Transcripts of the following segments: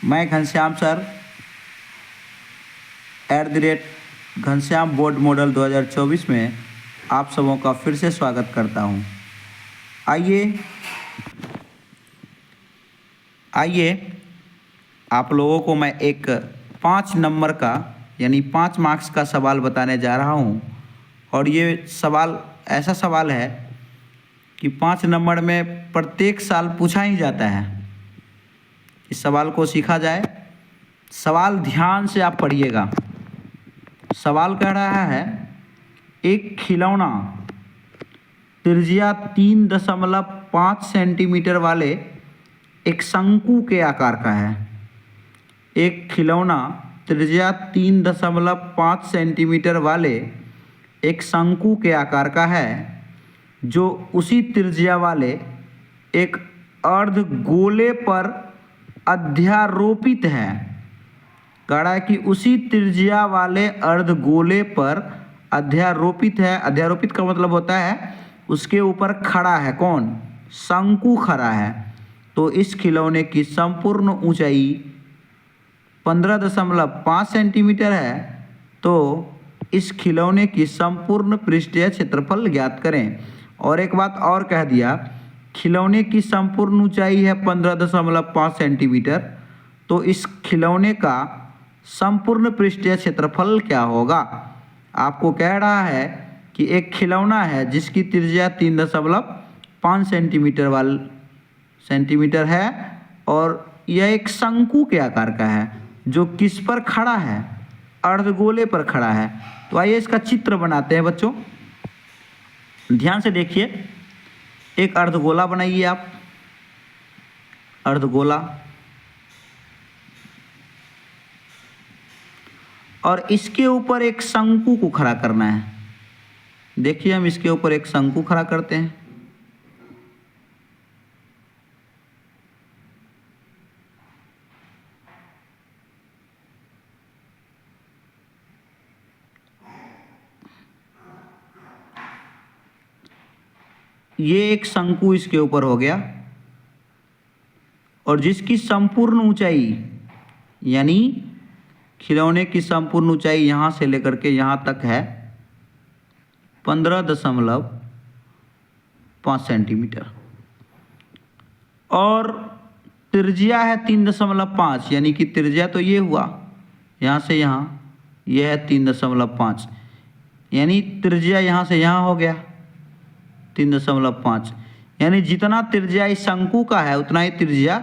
मैं Ghanshyam sir @Ghanshyam board model 2024 में आप सबों का फिर से स्वागत करता हूं। आइए आप लोगों को मैं एक 5 नंबर का यानी 5 मार्क्स का सवाल बताने जा रहा हूं। और ये सवाल ऐसा सवाल है कि 5 नंबर में प्रत्येक साल पूछा ही जाता है। इस सवाल को सीखा जाए। सवाल ध्यान से आप पढ़िएगा। सवाल कह रहा है, एक खिलौना त्रिज्या 3.5 सेंटीमीटर वाले एक शंकु के आकार का है। एक खिलौना त्रिज्या 3.5 सेंटीमीटर वाले एक शंकु के आकार का है, जो उसी त्रिज्या वाले एक अर्धगोले पर अध्यारोपित है। कह रहा है कि उसी त्रिज्या वाले अर्धगोले पर अध्यारोपित है। अध्यारोपित का मतलब होता है उसके ऊपर खड़ा है। कौन? शंकु खड़ा है। तो इस खिलौने की संपूर्ण ऊंचाई 15.5 सेंटीमीटर है। तो इस खिलौने की संपूर्ण पृष्ठीय क्षेत्रफल ज्ञात करें। और एक बात और कह दिया, खिलौने की संपूर्ण ऊंचाई है 15.5 सेंटीमीटर। तो इस खिलौने का संपूर्ण पृष्ठीय क्षेत्रफल क्या होगा? आपको कह रहा है कि एक खिलौना है जिसकी त्रिज्या 3.5 सेंटीमीटर है और यह एक शंकु के आकार का है, जो किस पर खड़ा है? अर्धगोले पर खड़ा है। तो आइए इसका चित्र बनाते हैं बच्चों। ध्यान से देखिए। एक अर्धगोला बनाइए आप। अर्धगोला। और इसके ऊपर एक शंकु को खड़ा करना है। देखिए हम इसके ऊपर एक शंकु खड़ा करते हैं। ये एक शंकु इसके ऊपर हो गया और जिसकी संपूर्ण ऊंचाई यानी खिलौने की संपूर्ण ऊंचाई यहाँ से लेकर के यहाँ तक है 15.5 सेंटीमीटर और त्रिज्या है 3.5 यानी कि त्रिज्या तो ये हुआ यहाँ से यहाँ, यह है 3.5 यानी त्रिज्या यहाँ से यहाँ हो गया 3.5 यानी जितना त्रिज्या इस शंकु का है उतना ही त्रिज्या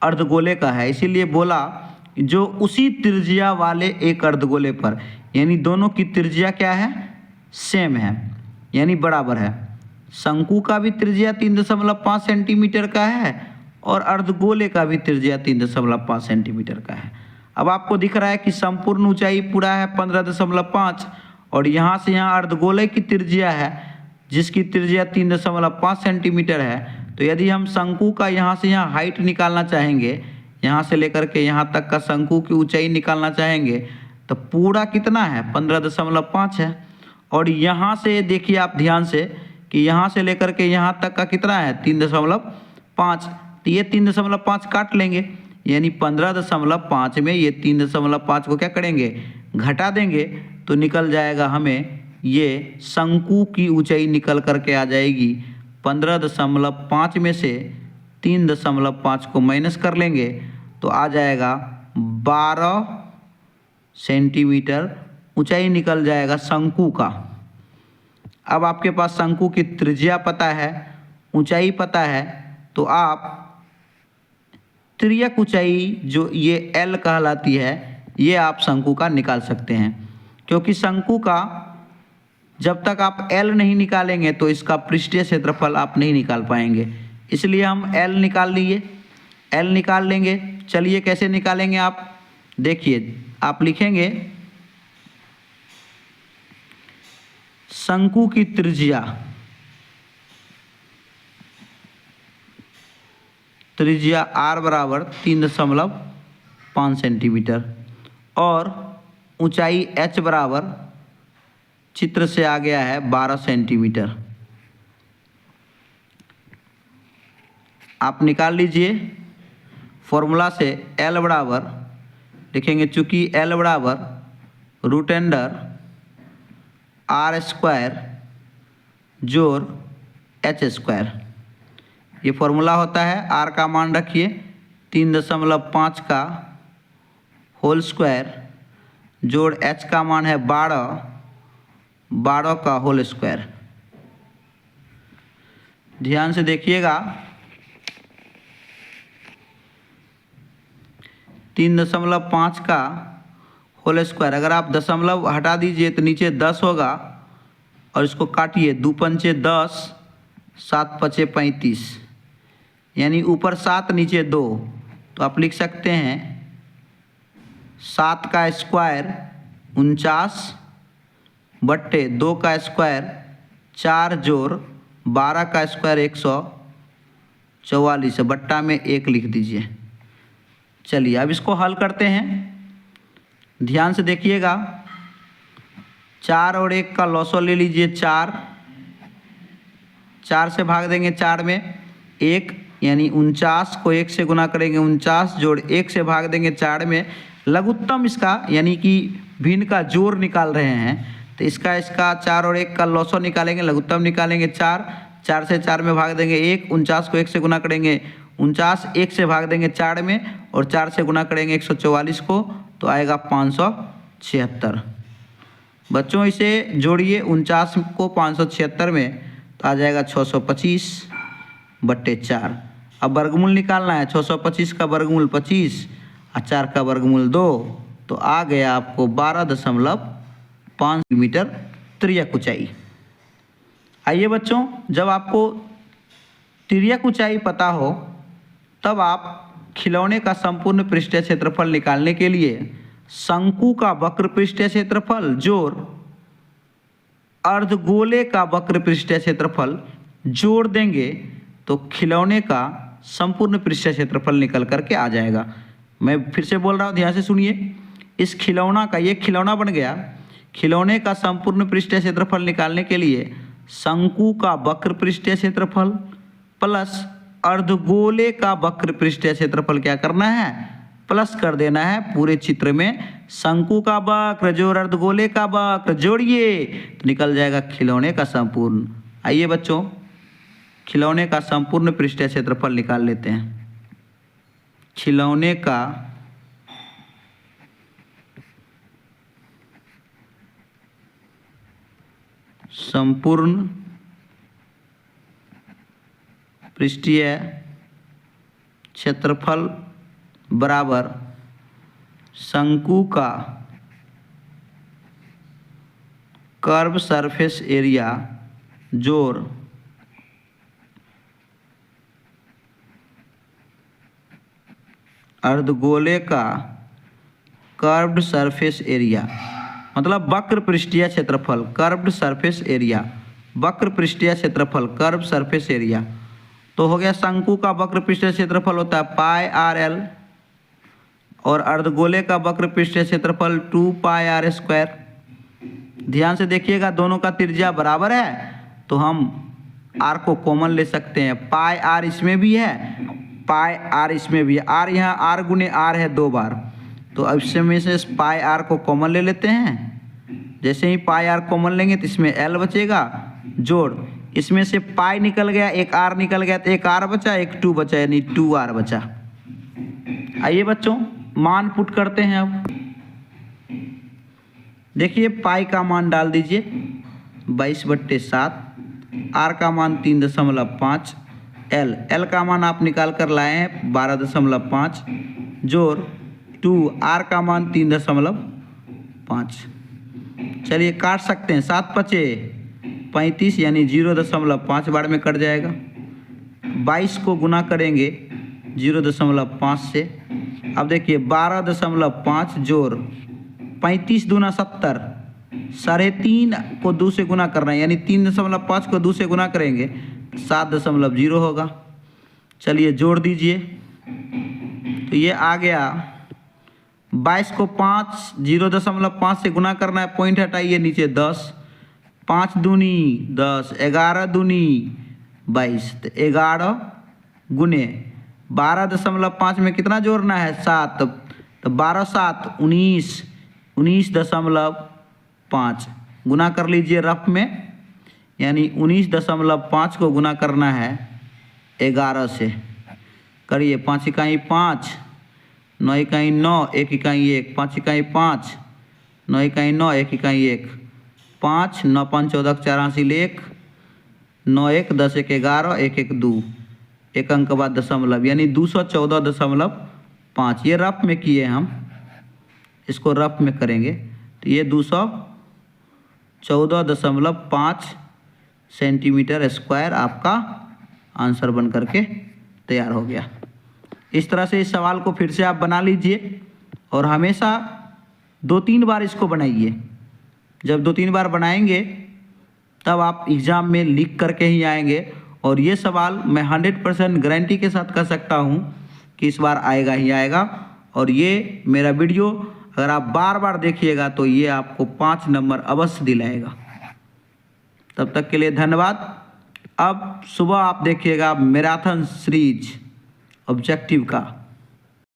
अर्धगोले का है। इसीलिए बोला जो उसी त्रिज्या वाले एक अर्धगोले पर, यानी दोनों की त्रिज्या क्या है? सेम है, यानी बराबर है। शंकु का भी त्रिज्या 3.5 सेंटीमीटर का है और अर्धगोले का भी त्रिज्या 3.5 सेंटीमीटर का है। अब आपको दिख रहा है कि संपूर्ण ऊंचाई पूरा है 15.5 और यहाँ से यहाँ अर्धगोले की त्रिज्या है जिसकी त्रिज्या 3.5 सेंटीमीटर है। तो यदि हम शंकु का यहाँ से यहाँ हाइट निकालना चाहेंगे, यहाँ से लेकर के यहाँ तक का शंकु की ऊंचाई निकालना चाहेंगे, तो पूरा कितना है? 15.5 है। और यहाँ से देखिए आप ध्यान से कि यहाँ से लेकर के यहाँ तक का कितना है? 3.5। तो ये 3.5 काट लेंगे, यानी 15.5 में ये 3.5 को क्या करेंगे? घटा देंगे। तो निकल जाएगा हमें ये शंकु की ऊंचाई निकल करके आ जाएगी 15.5 में से 3.5 को माइनस कर लेंगे तो आ जाएगा 12 सेंटीमीटर ऊंचाई निकल जाएगा शंकु का। अब आपके पास शंकु की त्रिज्या पता है, ऊंचाई पता है, तो आप तिर्यक ऊंचाई जो ये L कहलाती है ये आप शंकु का निकाल सकते हैं। क्योंकि शंकु का जब तक आप L नहीं निकालेंगे तो इसका पृष्ठीय क्षेत्रफल आप नहीं निकाल पाएंगे। इसलिए हम L निकाल लिए, L निकाल लेंगे। चलिए कैसे निकालेंगे आप देखिए। आप लिखेंगे शंकु की त्रिज्या R बराबर 3.5 सेंटीमीटर और ऊंचाई H बराबर चित्र से आ गया है 12 सेंटीमीटर। आप निकाल लीजिए फॉर्मूला से L बराबर लिखेंगे, चूँकि L बराबर रूट अंडर आर स्क्वायर जोड़ एच स्क्वायर, ये फॉर्मूला होता है। R का मान रखिए 3.5 का होल स्क्वायर जोड़ H का मान है 12 का होल स्क्वायर। ध्यान से देखिएगा, 3.5 का होल स्क्वायर, अगर आप दशमलव हटा दीजिए तो नीचे 10 होगा और इसको काटिए, 2 पंचे 10, 7 पचे 35, यानी ऊपर 7 नीचे 2, तो आप लिख सकते हैं 7 का स्क्वायर 49 बट्टे 2 का स्क्वायर 4 जोड़ 12 का स्क्वायर 144 बट्टा में 1 लिख दीजिए। चलिए अब इसको हल करते हैं। ध्यान से देखिएगा, 4 और 1 का लॉसो ले लीजिए, 4 से भाग देंगे 4 में 1, यानी 49 को 1 से गुना करेंगे, 49 जोड़ 1 से भाग देंगे 4 में। लघुत्तम इसका यानी कि भिन्न का जोड़ निकाल रहे हैं, तो इसका 4 और 1 का लॉसो निकालेंगे, लघुत्तम निकालेंगे 4 से 4 में भाग देंगे 1, 49 को 1 से गुना करेंगे 49, 1 से भाग देंगे 4 में और 4 से गुना करेंगे 144 को, तो आएगा 576। बच्चों इसे जोड़िए 49 को 576 में, तो आ जाएगा 625 बट्टे 4। अब वर्गमूल निकालना है, 625 का वर्गमूल 25 और 4 का वर्गमूल 2, तो आ गया आपको 12.5 मीटर तिर्यक ऊंचाई। आइए बच्चों, जब आपको तिर्यक ऊंचाई पता हो तब आप खिलौने का संपूर्ण पृष्ठीय क्षेत्रफल निकालने के लिए शंकु का वक्र पृष्ठीय क्षेत्रफल जोड़ अर्धगोले का वक्र पृष्ठीय क्षेत्रफल जोड़ देंगे तो खिलौने का संपूर्ण पृष्ठीय क्षेत्रफल निकल करके आ जाएगा। मैं फिर से बोल रहा हूँ, ध्यान से सुनिए। इस खिलौना का, ये खिलौना बन गया, खिलौने का संपूर्ण पृष्ठीय क्षेत्रफल निकालने के लिए शंकु का वक्र पृष्ठीय क्षेत्रफल प्लस अर्धगोले का वक्र पृष्ठीय क्षेत्रफल क्या करना है, प्लस कर देना है पूरे चित्र में। शंकु का वक्र जोड़ अर्धगोले का वक्र जोड़िए तो निकल जाएगा खिलौने का संपूर्ण। आइए बच्चों, खिलौने का संपूर्ण पृष्ठीय क्षेत्रफल निकाल लेते हैं। खिलौने का संपूर्ण पृष्ठीय क्षेत्रफल बराबर शंकु का कर्व सरफेस एरिया जोड़ अर्धगोले का कर्व्ड सरफेस एरिया, मतलब वक्र पृष्ठीय क्षेत्रफल, कर्व्ड सरफेस एरिया, वक्र पृष्ठीय क्षेत्रफल, कर्व सरफेस एरिया। तो हो गया शंकु का वक्र पृष्ठीय क्षेत्रफल होता है पाई आर एल और अर्धगोले का वक्र पृष्ठीय क्षेत्रफल 2 पाई आर स्क्वायर। ध्यान से देखिएगा, दोनों का त्रिज्या बराबर है तो हम आर को कॉमन ले सकते हैं। पाई आर इसमें भी है, पाई आर इसमें भी है, आर यहाँ आर गुने आर है 2 बार, तो अब इसमें से पाई आर को कॉमन ले लेते हैं। जैसे ही पाई आर कॉमन लेंगे तो इसमें एल बचेगा, जोड़ इसमें से पाई निकल गया, एक आर निकल गया, तो एक आर बचा, एक 2 बचा, यानी 2 आर बचा। आइए बच्चों, मान पुट करते हैं। अब देखिए, पाई का मान डाल दीजिए 22/7, आर का मान 3.5, एल का मान आप निकाल कर लाए हैं 12.5 जोड़ 2, आर का मान 3.5। चलिए काट सकते हैं, 7 पचे 35 यानी 0.5 बार में कट जाएगा। 22 को गुना करेंगे 0.5 से। अब देखिए 12.5 जोड़ 35 दूना 70, 3.5 को 2 से गुना करना है, यानी 3.5 को 2 से गुना करेंगे 7.0 होगा। चलिए जोड़ दीजिए, तो ये आ गया 22 को 0.5 से गुना करना है, पॉइंट हटाइए नीचे 10, 5 दूनी 10, 11 दूनी 22, तो 11 गुने 12.5 में कितना जोड़ना है 7, तो 12 7 19, 19.5 गुना कर लीजिए रफ में, यानी 19.5 को गुना करना है 11 से। करिए 5 इकाई 5, 9 इकाई 9, 1 इकाई 1, 5 इकाई 5, 9 इकाई 9, 1 इकाई 1, 5 9 5 14 4 हासिल 1, 9 1 10 1 11, 1 1 2, एक अंक के बाद दशमलव, यानी 214.5। ये रफ में किए हम, इसको रफ में करेंगे तो ये 214.5 सेंटीमीटर स्क्वायर आपका आंसर बन करके तैयार हो गया। इस तरह से इस सवाल को फिर से आप बना लीजिए और हमेशा 2-3 बार इसको बनाइए। जब 2-3 बार बनाएंगे तब आप एग्ज़ाम में लिख करके ही आएंगे, और ये सवाल मैं 100% गारंटी के साथ कह सकता हूँ कि इस बार आएगा ही आएगा। और ये मेरा वीडियो अगर आप बार बार देखिएगा तो ये आपको 5 नंबर अवश्य दिलाएगा। तब तक के लिए धन्यवाद। अब सुबह आप देखिएगा मैराथन सीरीज ऑब्जेक्टिव का।